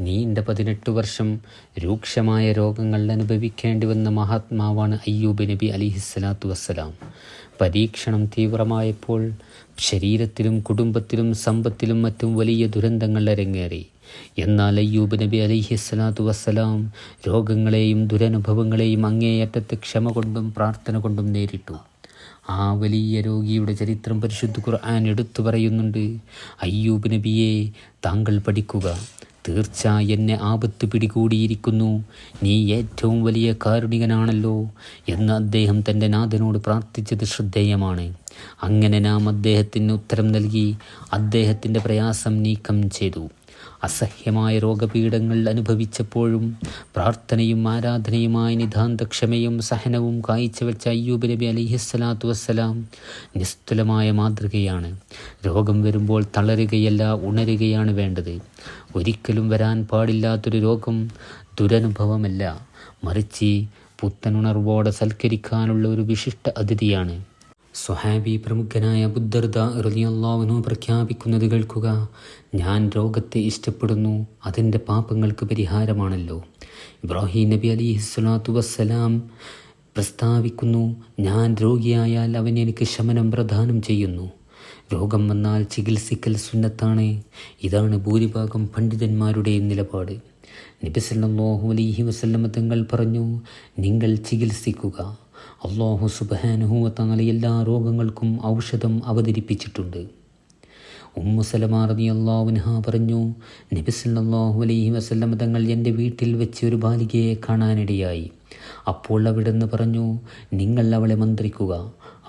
നീണ്ട 18 വർഷം രൂക്ഷമായ രോഗങ്ങൾ അനുഭവിക്കേണ്ടി വന്ന മഹാത്മാവാണ് അയ്യൂബ് നബി അലിഹിസ്സലാത്തു വസ്സലാം. പരീക്ഷണം തീവ്രമായപ്പോൾ ശരീരത്തിലും കുടുംബത്തിലും സമ്പത്തിലും മറ്റും വലിയ ദുരന്തങ്ങൾ അരങ്ങേറി. എന്നാൽ അയ്യൂബ് നബി അലിഹിസ്സലാത്തു വസ്സലാം രോഗങ്ങളെയും ദുരനുഭവങ്ങളെയും അങ്ങേയറ്റത്തെ ക്ഷമ കൊണ്ടും പ്രാർത്ഥന കൊണ്ടും നേരിട്ടു. ആ വലിയ രോഗിയുടെ ചരിത്രം പരിശുദ്ധ ഖുർആൻ എടുത്തു പറയുന്നുണ്ട്. അയ്യൂബ് നബിയെ, താങ്കൾ പഠിക്കുക, തീർച്ച എന്നെ ആപത്ത് പിടികൂടിയിരിക്കുന്നു, നീ ഏറ്റവും വലിയ കാരുണികനാണല്ലോ എന്ന് അദ്ദേഹം തൻ്റെ നാഥനോട് പ്രാർത്ഥിച്ചത് ശ്രദ്ധേയമാണ്. അങ്ങനെ നാം അദ്ദേഹത്തിന് ഉത്തരം നൽകി അദ്ദേഹത്തിൻ്റെ പ്രയാസം നീക്കം ചെയ്തു. അസഹ്യമായ രോഗപീഠങ്ങൾ അനുഭവിച്ചപ്പോഴും പ്രാർത്ഥനയും ആരാധനയുമായി നിതാന്ത ക്ഷമയും സഹനവും കാഴ്ചവെച്ച അയ്യൂബ് നബി അലിഹിസ്സലാത്തു വസ്സലാം നിസ്തുലമായ മാതൃകയാണ്. രോഗം വരുമ്പോൾ തളരുകയല്ല, ഉണരുകയാണ് വേണ്ടത്. ഒരിക്കലും വരാൻ പാടില്ലാത്തൊരു രോഗം ദുരനുഭവമല്ല, മറിച്ച് പുത്തനുണർവോടെ സൽക്കരിക്കാനുള്ള ഒരു വിശിഷ്ട അതിഥിയാണ്. സ്വഹാബി പ്രമുഖനായ അബൂ ദർദാ റളിയല്ലാഹു അൻഹു പ്രഖ്യാപിക്കുന്നത് കേൾക്കുക: ഞാൻ രോഗത്തെ ഇഷ്ടപ്പെടുന്നു, അതിൻ്റെ പാപങ്ങൾക്ക് പരിഹാരമാണല്ലോ. ഇബ്രാഹിം നബി അലിഹിസ്സലാത്തു വസ്സലാം പ്രസ്താവിക്കുന്നു: ഞാൻ രോഗിയായാൽ അവൻ എനിക്ക് ശമനം പ്രദാനം ചെയ്യുന്നു. രോഗം വന്നാൽ ചികിത്സിക്കൽ സുന്നത്താണ്. ഇതാണ് ഭൂരിഭാഗം പണ്ഡിതന്മാരുടെയും നിലപാട്. നബി സല്ലല്ലാഹു അലൈഹി വസല്ലം തങ്ങൾ പറഞ്ഞു: നിങ്ങൾ ചികിത്സിക്കുക. അല്ലാഹു സുബ്ഹാനഹു വ തആല എല്ലാ രോഗങ്ങൾക്കും ഔഷധം അവതരിപ്പിച്ചിട്ടുണ്ട്. ഉമ്മു സലമ റളിയല്ലാഹു അൻഹാ പറഞ്ഞു: നബി സല്ലല്ലാഹു അലൈഹി വസല്ലം തങ്ങൾ എൻ്റെ വീട്ടിൽ വെച്ച് ഒരു ബാലികയെ കാണാനിടയായി. അപ്പോൾ അവിടുന്ന് പറഞ്ഞു: നിങ്ങൾ അവളെ മന്ത്രിക്കുക,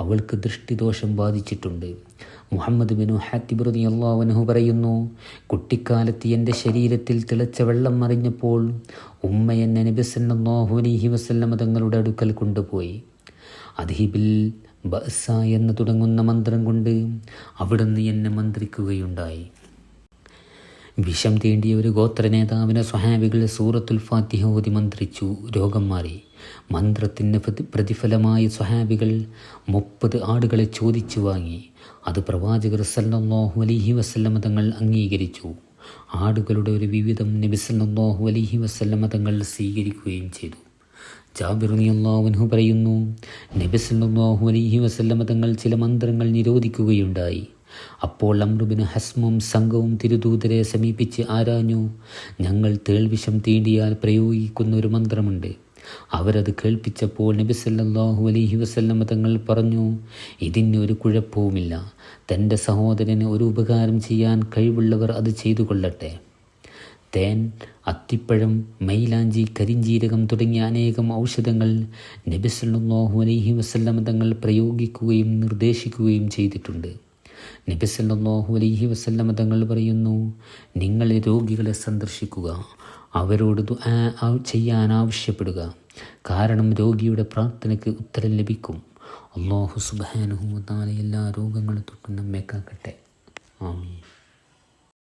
അവൾക്ക് ദൃഷ്ടിദോഷം ബാധിച്ചിട്ടുണ്ട്. മുഹമ്മദ് ബിൻ ഹാത്തിബ് റളിയല്ലാഹു അൻഹു പറയുന്നു: കുട്ടിക്കാലത്ത് എൻ്റെ ശരീരത്തിൽ തിളച്ച വെള്ളം അറിഞ്ഞപ്പോൾ ഉമ്മ എന്നെ നബി സല്ലല്ലാഹു അലൈഹി വസല്ലം തങ്ങളുടെ അടുക്കൽ കൊണ്ടുപോയി. അദ്ഹിബിൽ ബഅസ എന്ന് തുടങ്ങുന്ന മന്ത്രം കൊണ്ട് അവിടുന്ന് എന്നെ മന്ത്രിക്കുകയുണ്ടായി. വിഷം തീണ്ടിയ ഒരു ഗോത്ര നേതാവിനെ സ്വഹാബികൾ സൂറത്തുൽ ഫാത്തിഹ ഓതി മന്ത്രിച്ചു. രോഗം മാറി. മന്ത്രത്തിൻ്റെ പ്രതിഫലമായി സ്വഹാബികൾ 30 ആടുകളെ ചോദിച്ചു വാങ്ങി. അത് പ്രവാചകർ സല്ലല്ലാഹു അലൈഹി വസല്ലം തങ്ങൾ അംഗീകരിച്ചു. ആടുകളുടെ ഒരു വിവിധം നബി സല്ലല്ലാഹു അലൈഹി വസല്ലം തങ്ങൾ സ്വീകരിക്കുകയും ചെയ്തു. ജാബിർ റളിയല്ലാഹു അൻഹു പറയുന്നു: നബി സല്ലല്ലാഹു അലൈഹി വസല്ലം തങ്ങൾ ചില മന്ത്രങ്ങൾ നിരോധിക്കുകയുണ്ടായി. അപ്പോൾ അംർ ബിൻ ഹസ്മും സംഘവും തിരുദൂതരെ സമീപിച്ച് ആരാഞ്ഞു: ഞങ്ങൾ തേൾവിഷം തീണ്ടിയാൽ പ്രയോഗിക്കുന്ന ഒരു മന്ത്രമുണ്ട്. അവരത് കേൾപ്പിച്ചപ്പോൾ നബി സല്ലല്ലാഹു അലൈഹി വസല്ലം തങ്ങൾ പറഞ്ഞു: ഇതിന് ഒരു കുഴപ്പവുമില്ല. തൻ്റെ സഹോദരന് ഒരു ഉപകാരം ചെയ്യാൻ കഴിവുള്ളവർ അത് ചെയ്തു കൊള്ളട്ടെ. തേൻ, അത്തിപ്പഴം, മൈലാഞ്ചി, കരിഞ്ജീരകം തുടങ്ങിയ അനേകം ഔഷധങ്ങൾ നബി സല്ലല്ലാഹു അലൈഹി വസല്ലം തങ്ങൾ പ്രയോഗിക്കുകയും നിർദ്ദേശിക്കുകയും ചെയ്തിട്ടുണ്ട്. നബി സല്ലല്ലാഹു അലൈഹി വസല്ലം തങ്ങൾ പറയുന്നു: നിങ്ങൾ രോഗികളെ സന്ദർശിക്കുക, അവരോട് ദുആ ചെയ്യാൻ ആവശ്യപ്പെടുക. കാരണം രോഗിയുടെ പ്രാർത്ഥനയ്ക്ക് ഉത്തരം ലഭിക്കും. അല്ലാഹു സുബ്ഹാനഹു വ തആല എല്ലാ രോഗങ്ങളും തൊട്ടും നമ്മെ കാക്കട്ടെ. ആമീൻ.